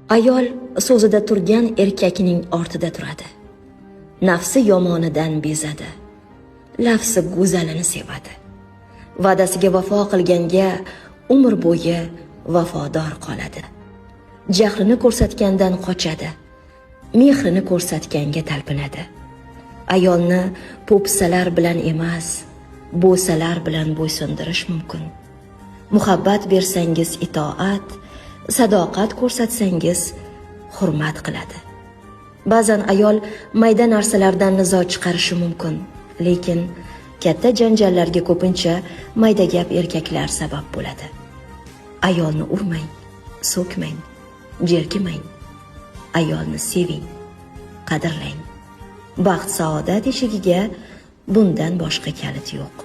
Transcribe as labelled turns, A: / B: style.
A: Ayol so'zida turgan erkakning ortida turadi. Nafsi yomonidan bezadi. Lafzi go'zalini sevadi. Va'dasiga vafo qilganga umr bo'yi vafodor qoladi. Jahlini ko'rsatgandan qochadi. Mehrini ko'rsatganga talpinadi. Ayolni po'pisalar bilan emas, bo'salar bilan bo'ysundirish mumkin. Muhabbat bersangiz itoat, sadoqat ko'rsatsangiz hurmat qiladi. Ba'zan ayol mayda narsalardan nizo chiqarishi mumkin, lekin katta janjallarga ko'pincha mayda gap erkaklar sabab bo'ladi. Ayolni urmang, so'kmang, jerkimang. Ayolni seving, qadrlang. Baxt saodat eshigiga bundan boshqa kalit yo'q.